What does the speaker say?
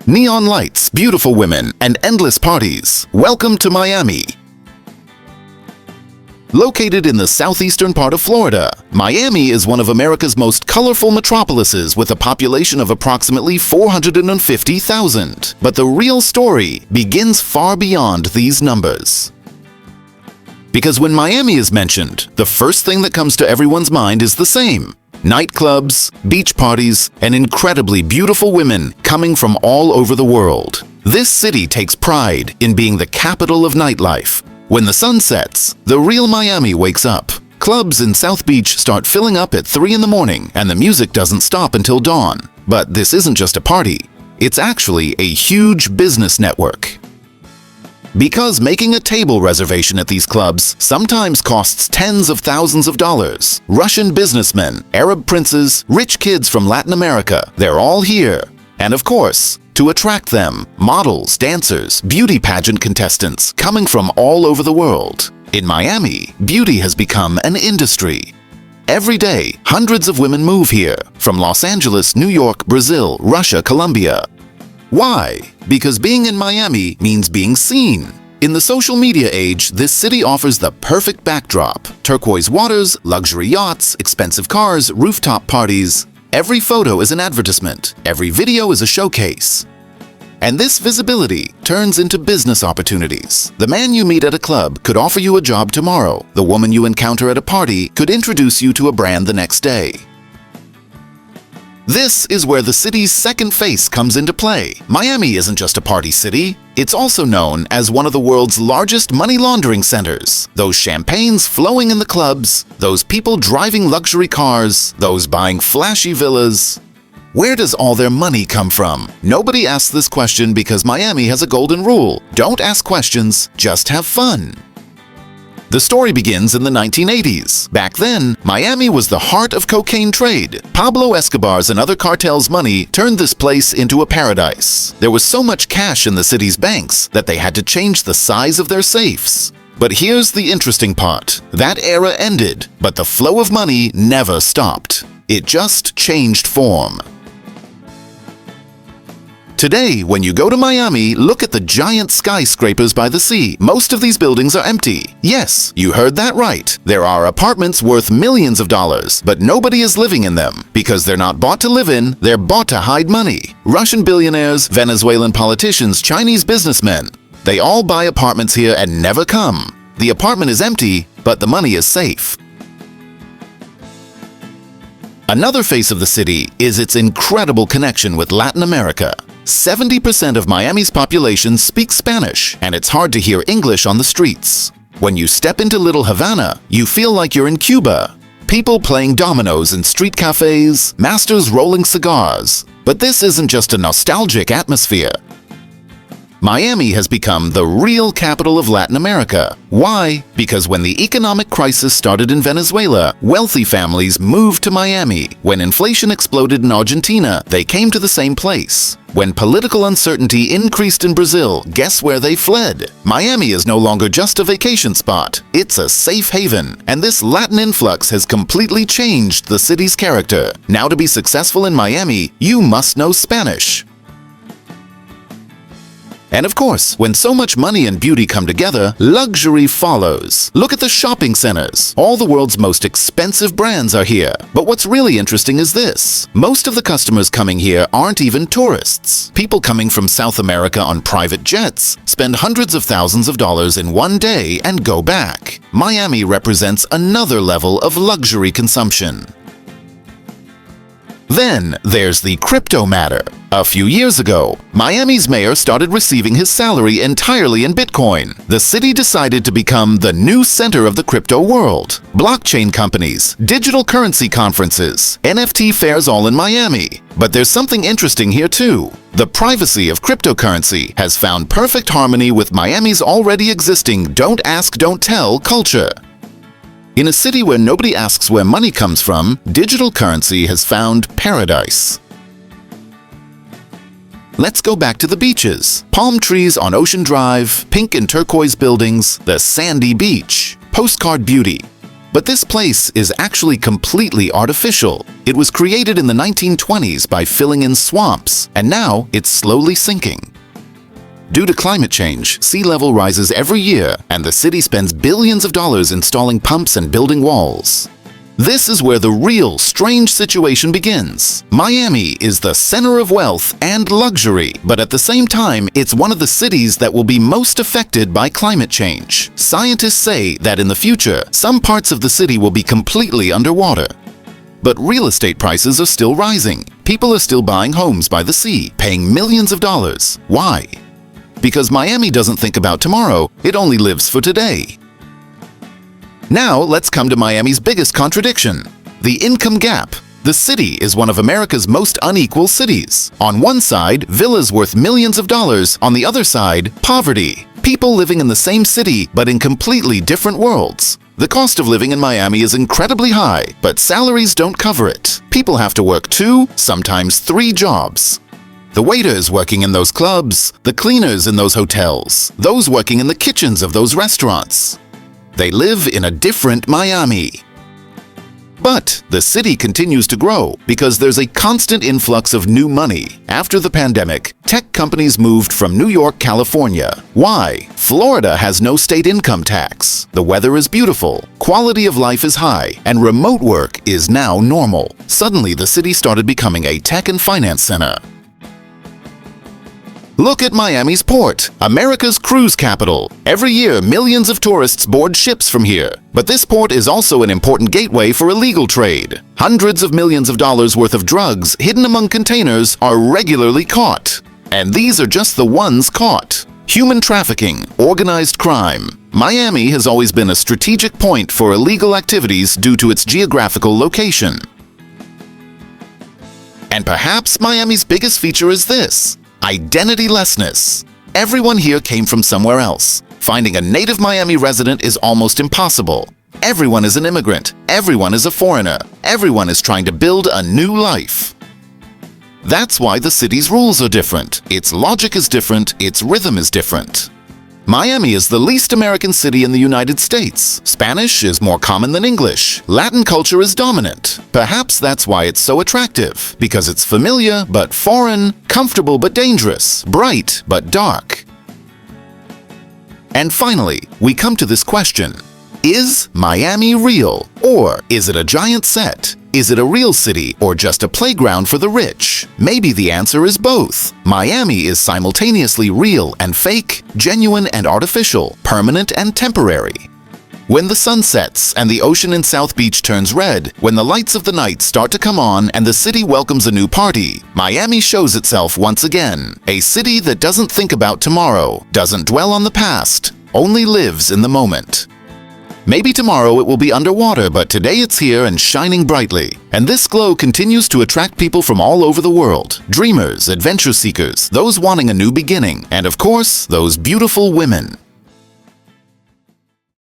neon lights, beautiful women, and endless parties. Welcome to Miami. Located in the southeastern part of Florida, Miami is one of America's most colorful metropolises with a population of approximately 450,000. But the real story begins far beyond these numbers. Because when Miami is mentioned, the first thing that comes to everyone's mind is the same: nightclubs, beach parties, and incredibly beautiful women coming from all over the world. This city takes pride in being the capital of nightlife. When the sun sets, the real Miami wakes up. Clubs in South Beach start filling up at 3 in the morning, and the music doesn't stop until dawn. But this isn't just a party. It's actually a huge business network. Because making a table reservation at these clubs sometimes costs tens of thousands of dollars. Russian businessmen, Arab princes, rich kids from Latin America, they're all here. And of course, to attract them, models, dancers, beauty pageant contestants coming from all over the world. In Miami, beauty has become an industry. Every day, hundreds of women move here, from Los Angeles, New York, Brazil, Russia, Colombia. Why? Because being in Miami means being seen. In the social media age, this city offers the perfect backdrop: turquoise waters, luxury yachts, expensive cars, rooftop parties. Every photo is an advertisement. Every video is a showcase. And this visibility turns into business opportunities. The man you meet at a club could offer you a job tomorrow. The woman you encounter at a party could introduce you to a brand the next day. This is where the city's second face comes into play. Miami isn't just a party city. It's also known as one of the world's largest money laundering centers. Those champagnes flowing in the clubs, those people driving luxury cars, those buying flashy villas. Where does all their money come from? Nobody asks this question because Miami has a golden rule: don't ask questions, just have fun. The story begins in the 1980s. Back then, Miami was the heart of cocaine trade. Pablo Escobar's and other cartels' money turned this place into a paradise. There was so much cash in the city's banks that they had to change the size of their safes. But here's the interesting part. That era ended, but the flow of money never stopped. It just changed form. Today, when you go to Miami, look at the giant skyscrapers by the sea. Most of these buildings are empty. Yes, you heard that right. There are apartments worth millions of dollars, but nobody is living in them. Because they're not bought to live in, they're bought to hide money. Russian billionaires, Venezuelan politicians, Chinese businessmen. They all buy apartments here and never come. The apartment is empty, but the money is safe. Another face of the city is its incredible connection with Latin America. 70% of Miami's population speaks Spanish, and it's hard to hear English on the streets. When you step into Little Havana, you feel like you're in Cuba. People playing dominoes in street cafes, masters rolling cigars. But this isn't just a nostalgic atmosphere. Miami has become the real capital of Latin America. Why? Because when the economic crisis started in Venezuela, wealthy families moved to Miami. When inflation exploded in Argentina, they came to the same place. When political uncertainty increased in Brazil, guess where they fled? Miami is no longer just a vacation spot. It's a safe haven. And this Latin influx has completely changed the city's character. Now, to be successful in Miami, you must know Spanish. And of course, when so much money and beauty come together, luxury follows. Look at the shopping centers. All the world's most expensive brands are here. But what's really interesting is this: most of the customers coming here aren't even tourists. People coming from South America on private jets spend hundreds of thousands of dollars in one day and go back. Miami represents another level of luxury consumption. Then there's the crypto matter. A few years ago, Miami's mayor started receiving his salary entirely in Bitcoin. The city decided to become the new center of the crypto world. Blockchain companies, digital currency conferences, NFT fairs, all in Miami. But there's something interesting here too. The privacy of cryptocurrency has found perfect harmony with Miami's already existing don't ask, don't tell culture. In a city where nobody asks where money comes from, digital currency has found paradise. Let's go back to the beaches. Palm trees on Ocean Drive, pink and turquoise buildings, the sandy beach, postcard beauty. But this place is actually completely artificial. It was created in the 1920s by filling in swamps, and now it's slowly sinking. Due to climate change, sea level rises every year, and the city spends billions of dollars installing pumps and building walls. This is where the real strange situation begins. Miami is the center of wealth and luxury, but at the same time, it's one of the cities that will be most affected by climate change. Scientists say that in the future, some parts of the city will be completely underwater. But real estate prices are still rising. People are still buying homes by the sea, paying millions of dollars. Why? Because Miami doesn't think about tomorrow, it only lives for today. Now let's come to Miami's biggest contradiction, the income gap. The city is one of America's most unequal cities. On one side, villas worth millions of dollars. On the other side, poverty. People living in the same city but in completely different worlds. The cost of living in Miami is incredibly high, but salaries don't cover it. People have to work 2, sometimes 3 jobs. The waiters working in those clubs, the cleaners in those hotels, those working in the kitchens of those restaurants. They live in a different Miami. But the city continues to grow because there's a constant influx of new money. After the pandemic, tech companies moved from New York, California. Why? Florida has no state income tax. The weather is beautiful, quality of life is high, and remote work is now normal. Suddenly, the city started becoming a tech and finance center. Look at Miami's port, America's cruise capital. Every year, millions of tourists board ships from here. But this port is also an important gateway for illegal trade. Hundreds of millions of dollars worth of drugs hidden among containers are regularly caught. And these are just the ones caught. Human trafficking, organized crime. Miami has always been a strategic point for illegal activities due to its geographical location. And perhaps Miami's biggest feature is this: identitylessness. Everyone here came from somewhere else. Finding a native Miami resident is almost impossible. Everyone is an immigrant. Everyone is a foreigner. Everyone is trying to build a new life. That's why the city's rules are different. Its logic is different. Its rhythm is different. Miami is the least American city in the United States. Spanish is more common than English. Latin culture is dominant. Perhaps that's why it's so attractive, because it's familiar but foreign, comfortable but dangerous, bright but dark. And finally, we come to this question: is Miami real? Or is it a giant set? Is it a real city or just a playground for the rich? Maybe the answer is both. Miami is simultaneously real and fake, genuine and artificial, permanent and temporary. When the sun sets and the ocean in South Beach turns red, when the lights of the night start to come on and the city welcomes a new party, Miami shows itself once again. A city that doesn't think about tomorrow, doesn't dwell on the past, only lives in the moment. Maybe tomorrow it will be underwater, but today it's here and shining brightly. And this glow continues to attract people from all over the world. Dreamers, adventure seekers, those wanting a new beginning, and of course, those beautiful women.